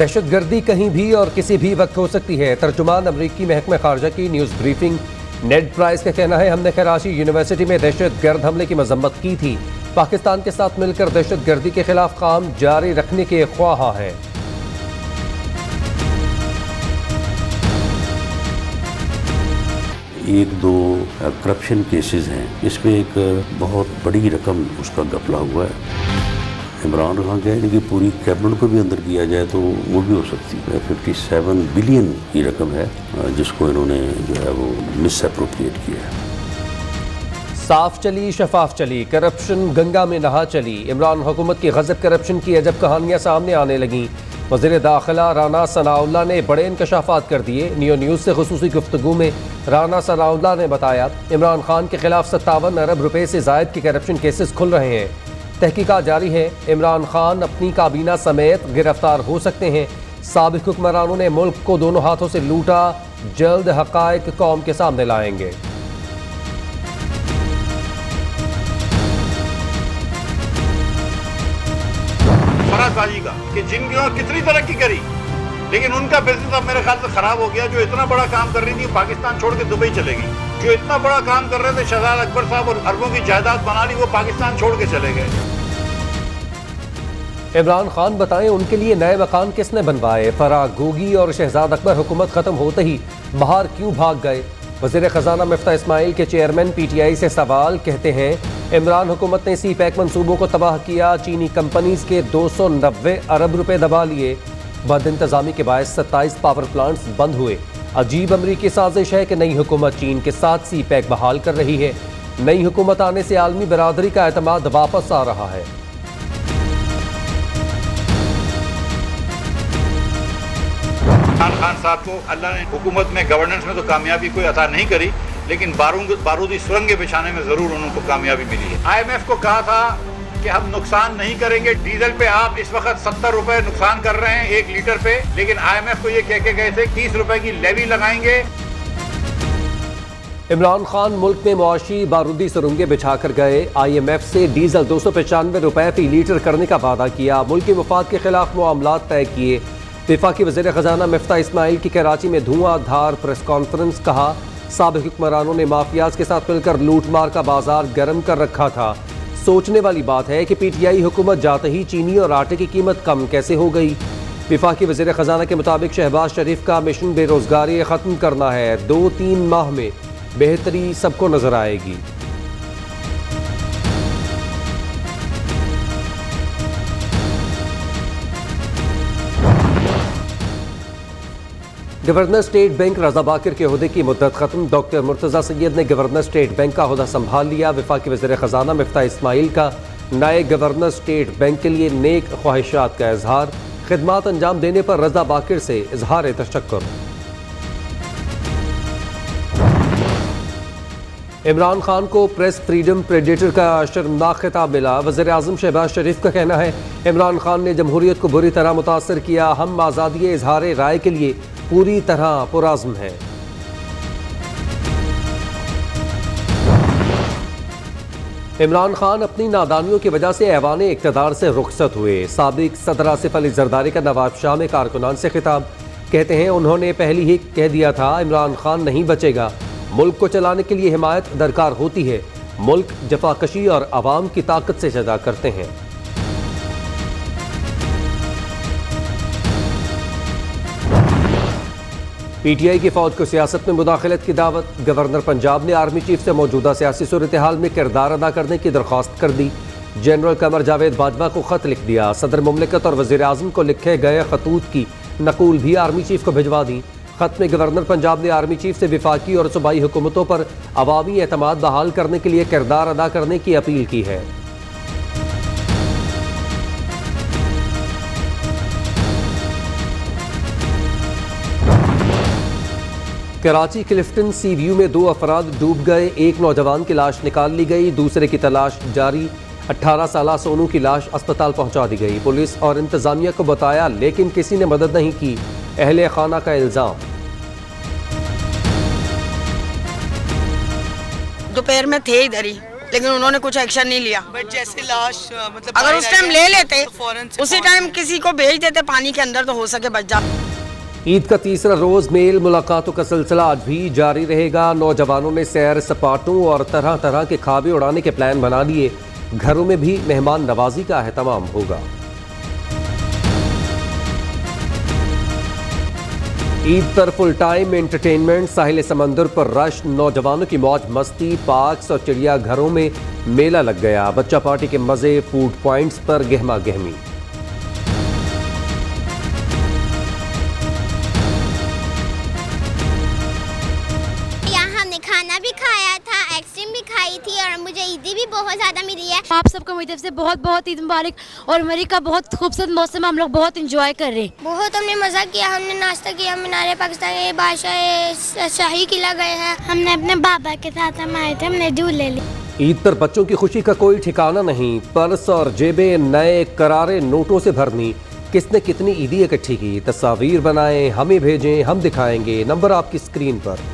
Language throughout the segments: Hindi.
दहशतगर्दी कहीं भी और किसी भी वक्त हो सकती है। तर्जुमान अमरीकी महकमा खारजा की न्यूज़ ब्रीफिंग नेड प्राइस का कहना है, हमने कराची यूनिवर्सिटी में दहशतगर्द हमले की मजम्मत की थी। पाकिस्तान के साथ मिलकर दहशतगर्दी के खिलाफ काम जारी रखने के ख्वाहा है। एक दो करप्शन केसेस हैं, इसमें एक बहुत बड़ी रकम उसका घपला हुआ है। इमरान खान कहें कि पूरी कैबिनेट को भी अंदर किया जाए तो वो भी हो सकती है। 57 बिलियन की रकम है जिसको इन्होंने जो है वो मिस अप्रोप्रिएट किया है। साफ चली शफाफ चली, करप्शन गंगा में नहा चली। इमरान हुकूमत की गजब करप्शन की अजब कहानियां सामने आने लगी। वज़ीर दाखिला राना सनाउल्लाह ने बड़े इंकशाफात कर दिए। नियो न्यूज़ से खुसूसी गुफ्तगू में राना सनाउल्लाह ने बताया, इमरान खान के खिलाफ 57 अरब रुपए से जायद के करप्शन केसेस खुल रहे हैं। तहकीकात जारी है। इमरान खान अपनी काबीना समेत गिरफ्तार हो सकते हैं। साबिक हुक्मरानों ने मुल्क को दोनों हाथों से लूटा, जल्द हकायक कौम के सामने लाएंगे। फराजबाजी का कि जिनकी कितनी तरक्की करी, लेकिन उनका बिजनेस अब मेरे ख्याल से खराब हो गया। जो इतना बड़ा काम कर रही थी, पाकिस्तान छोड़ के दुबई चलेगी। जो इतना बड़ा काम कर रहे थे शहजाद अकबर साहब और अरबों की जायदाद बना ली, वो पाकिस्तान छोड़ के चले गए। इमरान खान बताएं, उनके लिए नए मकान किसने बनवाए? फराग गोगी और शहजाद अकबर हुकूमत खत्म होते ही बाहर क्यों भाग गए? वज़ीर खजाना मिफ्ता इस्माइल के चेयरमैन PTI से सवाल। कहते हैं, इमरान हुकूमत ने CPEC मंसूबों को तबाह किया। चीनी कंपनीज के 290 अरब रुपए दबा लिए। बद इंतजामी के बायस 27 पावर प्लांट्स बंद हुए। अजीब अमरीकी साजिश है कि नई हुकूमत चीन के साथ CPEC बहाल कर रही है। नई हुकूमत आने से आलमी बरादरी का एतमाद वापस आ रहा है। इमरान खान साहब को अल्लाह ने हुकूमत में, गवर्नेंस में तो कामयाबी कोई अता नहीं करी, लेकिन बारूदी सुरंगें बिछाने में जरूर उनको कामयाबी मिली है। IMF को कहा था कि हम नुकसान नहीं करेंगे। डीजल पे आप इस वक्त 70 रुपए नुकसान कर रहे हैं 1 लीटर पे, लेकिन IMF को ये कह के गए थे 30 रुपए की लेवी लगाएंगे। इमरान खान मुल्क में मुआशी बारूदी सुरंगें बिछाकर गए। IMF से डीजल 295 रुपए फी लीटर करने का वादा किया। मुल्क के मुफाद के खिलाफ मामलात तय किए। वफाकी वज़ीर खजाना मिफ्ता इस्माइल की कराची में धुआंधार प्रेस कॉन्फ्रेंस। कहा, साबिक हुक्मरानों ने माफियाज के साथ मिलकर लूट मार का बाजार गर्म कर रखा था। सोचने वाली बात है कि PTI हुकूमत जाते ही चीनी और आटे की कीमत कम कैसे हो गई। वफाकी वज़ीर खजाना के मुताबिक शहबाज शरीफ का मिशन बेरोजगारी ख़त्म करना है। 2-3 माह में बेहतरी सबको नजर आएगी। गवर्नर स्टेट बैंक रजा बाकिर के ओहदे की मुद्दत खत्म। डॉक्टर मुर्तज़ा सैयद ने गवर्नर स्टेट बैंक का ओहदा संभाल लिया। वफाकी वज़ीर खजाना मिफ्ता इस्माइल का नए गवर्नर स्टेट बैंक के लिए नेक ख्वाहिशात का इजहार। खिदमात अंजाम देने पर रजा बाकिर से इजहार तशक्कुर। इमरान खान को प्रेस फ्रीडम प्रेडेटर का शर्मनाक खिताब मिला। वज़ीर आज़म शहबाज शरीफ का कहना है, इमरान खान ने जमहूरियत को बुरी तरह मुतासर किया। हम आज़ादी इजहार राय के लिए पूरी तरह पुराज़्म है। इमरान खान अपनी नादानियों की वजह से ऐवान इक़्तिदार से रुखसत हुए। साबिक सदर आसिफ अली जरदारी का नवाब शाह में कारकुनान से खिताब। कहते हैं, उन्होंने पहले ही कह दिया था इमरान खान नहीं बचेगा। मुल्क को चलाने के लिए हिमायत दरकार होती है। मुल्क जफाकशी और अवाम की ताकत से सजा करते हैं। PTI की फौज को सियासत में मुदाखलत की दावत। गवर्नर पंजाब ने आर्मी चीफ से मौजूदा सियासी सूरत हाल में किरदार अदा करने की दरख्वास्त कर दी। जनरल कमर जावेद बाजवा को खत लिख दिया। सदर मुमलिकत और वज़ीर आज़म को लिखे गए खतूत की नकूल भी आर्मी चीफ को भिजवा दी। खत में गवर्नर पंजाब ने आर्मी चीफ से विफाकी और सूबाई हुकूमतों पर अवामी एतमाद बहाल करने के लिए किरदार अदा करने की अपील की है। कराची क्लिफ्टन सी व्यू में 2 अफराद डूब गए। एक नौजवान की लाश निकाल ली गई, दूसरे की तलाश जारी। 18 साल सोनू की लाश अस्पताल पहुंचा दी गई। पुलिस और इंतजामिया को बताया, लेकिन किसी ने मदद नहीं की। अहले खाना का इल्जाम। दोपहर में थे इधर ही, लेकिन उन्होंने कुछ एक्शन नहीं लिया। बट जैसे लाश मतलब अगर उस टाइम ले लेते तो फौरन से उसी टाइम किसी को भेज देते पानी के अंदर तो हो सके बच जा। ईद का तीसरा रोज मेल मुलाकातों का सिलसिला आज भी जारी रहेगा। नौजवानों ने सैर सपाटों और तरह तरह के खाबे उड़ाने के प्लान बना लिए। घरों में भी मेहमान नवाजी का अहतमाम होगा। ईद पर फुल टाइम एंटरटेनमेंट, साहिल समंदर पर रश, नौजवानों की मौज मस्ती, पार्क्स और चिड़ियाघरों में मेला लग गया। बच्चा पार्टी के मजे, फूड पॉइंट्स पर गहमा गहमी। खाना भी खाया था, आइसक्रीम भी खाई थी और मुझे ईदी भी बहुत ज़्यादा मिली है। आप सबको मेरी तरफ से बहुत बहुत ईद मुबारक। और मरी का बहुत खूबसूरत मौसम, हम लोग बहुत एंजॉय कर रहे हैं। बहुत हमने मज़ा किया, हमने नाश्ता किया, मीनार पाकिस्तान के बादशाह शाही किला गए हैं। हमने अपने बाबा के साथ हम आए थे, हमने झूले लिए। ईद पर बच्चों की खुशी का कोई ठिकाना नहीं। पर्स और जेबें नए करारे नोटों से भरनी। किसने कितनी ईदी इकट्ठी की, तस्वीर बनाएं, हमें भेजें, हम दिखाएंगे। नंबर आपकी स्क्रीन पर।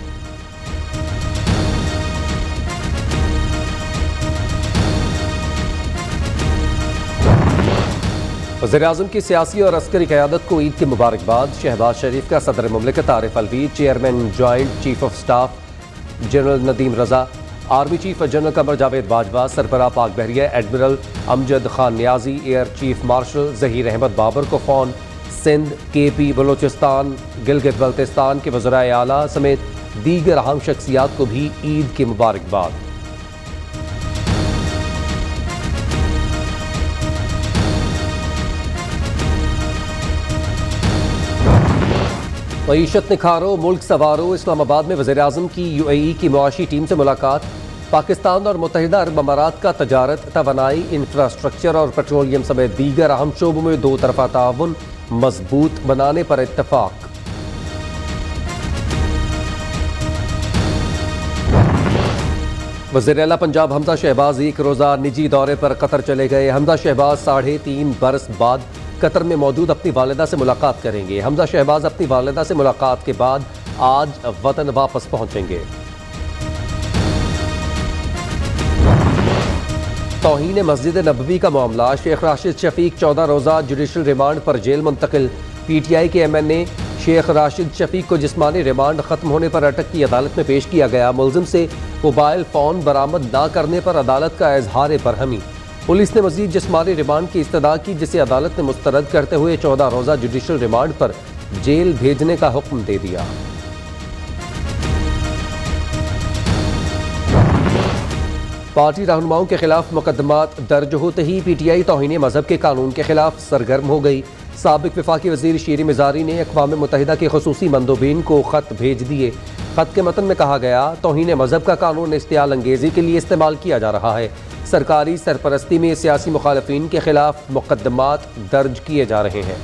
वज़ीर-ए-आज़म की सियासी और अस्करी क़यादत को ईद की मुबारकबाद। शहबाज शरीफ का सदर मुमलिकत Arif Alvi, chairman joint chief of staff general Nadeem Raza, army chief general Qamar Javed Bajwa, सरबराह पाक बहरिया admiral Amjad Khan Niazi, air chief marshal Zaheer Ahmed Babar को फ़ौन, सिंध, KP, बलोचिस्तान, गिलगित बल्तिस्तान के वज़राए आला समेत दीगर अहम शख्सियात को भी ईद की मुबारकबाद। मईशत निखारो, मुल्क सवारो। इस्लामाबाद में वज़ीर-ए-आज़म की UAE की मुआशी टीम से मुलाकात। पाकिस्तान और मुत्तहिदा अरब अमारात का तजारत, तवानाई, इंफ्रास्ट्रक्चर और पेट्रोलियम समेत दीगर अहम शोबों में दो तरफा ताउन मजबूत बनाने पर इत्तफाक। वज़ीर आला पंजाब हमजा शहबाज एक रोज़ा निजी दौरे पर कतर चले गए। हमजा शहबाज 3.5 बरस बाद कतर में मौजूद अपनी वालिदा से मुलाकात करेंगे। हमजा शहबाज अपनी वालिदा से मुलाकात के बाद आज वतन वापस पहुंचेंगे। तौहीन मस्जिद नबवी का मामला, शेख राशिद शफीक 14 रोज़ा जुडिशल रिमांड पर जेल मुंतकिल। PTI के MNA शेख राशिद शफीक को जिस्मानी रिमांड खत्म होने पर अटक की अदालत में पेश किया गया। मुलजिम से मोबाइल फ़ोन बरामद न करने पर अदालत का इजहार बरहमी। पुलिस ने मजीद जिस्मानी रिमांड की इस्तदा की, जिसे अदालत ने मुस्तरद करते हुए 14 रोज़ा जुडिशल रिमांड पर जेल भेजने का हुक्म दे दिया। पार्टी रहनुमाओं के खिलाफ मुकदमात दर्ज होते ही PTI तौहीन मजहब के कानून के खिलाफ सरगर्म हो गई। साबिक वफाकी वजीर शीर मिजारी ने अक़वाम मुत्तहिदा के खुसूसी मंदोबीन को ख़त भेज दिए। ख़त के मतन में कहा गया, तौहीन मजहब का कानून इश्तियाल अंगेज़ी के लिए इस्तेमाल किया जा रहा है। सरकारी सरपरस्ती में सियासी मुखालफीन के खिलाफ मुकदमात दर्ज किए जा रहे हैं।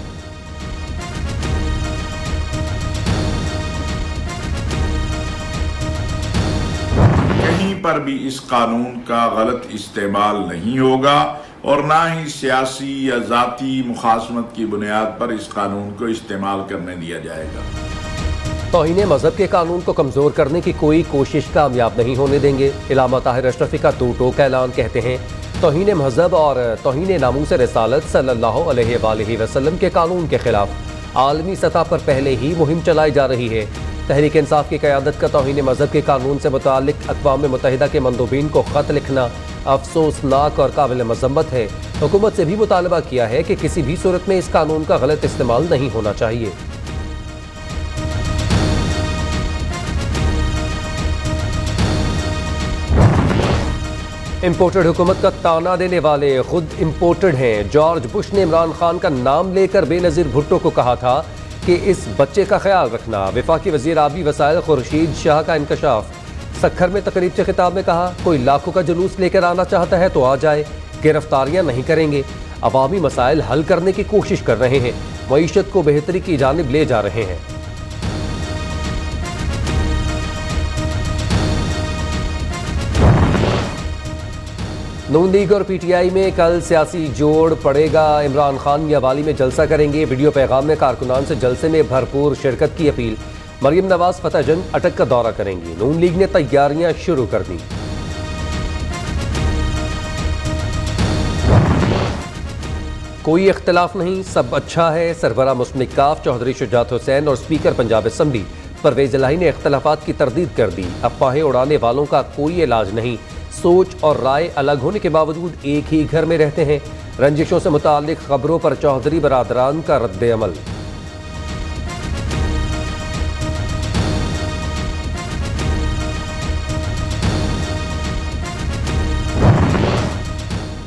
कहीं पर भी इस कानून का गलत इस्तेमाल नहीं होगा और ना ही सियासी या ज़ाती मुखासमत की बुनियाद पर इस कानून को इस्तेमाल करने दिया जाएगा। तौहीन मजहब के कानून को कमज़ोर करने की कोई कोशिश कामयाब नहीं होने देंगे। इलामा ताहिर अशरफी का दो टोक ऐलान, कहते हैं तौहीन मजहब और तौहीन नामूस रिसालत सल्लल्लाहु अलैहि वसल्लम के कानून के खिलाफ आलमी सतह पर पहले ही मुहिम चलाई जा रही है। तहरीक इंसाफ की क़यादत का तौहीन मजहब के कानून से मुताल्लिक अक़वाम मुत्तहिदा के मंदोबीन को ख़त लिखना अफसोसनाक और काबिल मज़म्मत है। हुकूमत से भी मुतालबा किया है कि किसी भी सूरत में इस कानून का गलत इस्तेमाल नहीं होना चाहिए। इम्पोर्टेड हुकूमत का ताना देने वाले खुद इम्पोर्टेड हैं। जॉर्ज बुश ने इमरान खान का नाम लेकर बेनज़ीर भुट्टो को कहा था कि इस बच्चे का ख्याल रखना। वफाकी वज़ीर आबी वसाइल खुर्शीद शाह का इंकशाफ। सखर में तकरीब से खिताब में कहा, कोई लाखों का जुलूस लेकर आना चाहता है तो आ जाए, गिरफ्तारियां नहीं करेंगे। अवामी मसाइल हल करने की कोशिश कर रहे हैं, मईशत को बेहतरी की जानिब ले जा रहे हैं। नून लीग और PTI में कल सियासी जोड़ पड़ेगा। इमरान खान मियांवाली में जलसा करेंगे। वीडियो पैगाम में कारकुनान से जलसे में भरपूर शिरकत की अपील। मरियम नवाज फतेहजंग अटक का दौरा करेंगी। नून लीग ने तैयारियां शुरू कर दी। कोई इख्तलाफ नहीं, सब अच्छा है। सरबराह मुस्लिम काफ चौधरी शुजात हुसैन और स्पीकर पंजाब असम्बली परवेज इलाही ने इख्तलाफात की तरदीद कर दी। अफवाहें उड़ाने वालों का कोई इलाज नहीं। सोच और राय अलग होने के बावजूद एक ही घर में रहते हैं। रंजिशों से मुताल्लिक खबरों पर चौधरी बरादरान का रद्द अमल।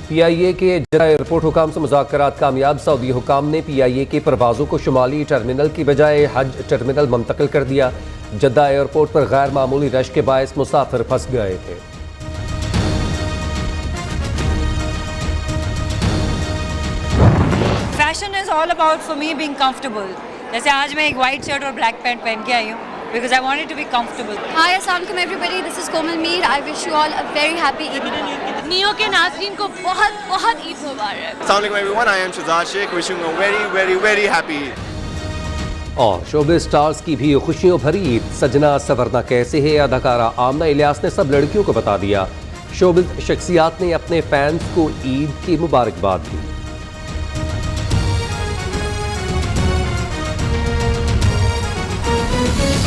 PIA के जद्दा एयरपोर्ट हुकाम से मुज़ाकरात कामयाब। सऊदी हुकाम ने PIA की परवाज़ों को शुमाली टर्मिनल की बजाय हज टर्मिनल मुंतकिल कर दिया। जद्दा एयरपोर्ट पर गैर मामूली रश के बायस मुसाफिर फंस गए थे। Fashion is all about for me being comfortable. जैसे आज मैं एक वाइट शर्ट और ब्लैक पैंट पहन के आई हूँ because I wanted to be comfortable. Hi, assalamualaikum everybody. This is Komal Mir. I wish you all a very happy Eid. Neo के नाज़रीन को बहुत बहुत ईद मुबारक. Assalamualaikum everyone. I am Shazad Sheikh. Wishing you a very very very happy Eid. और शोबिज़ स्टार्स की भी खुशियों भरी ईद। सजना सवरना कैसे है, अदाकारा आमना इलियास ने सब लड़कियों को बता दिया। शोबिज़ शख्सियात ने अपने फैंस को ईद की मुबारकबाद दी।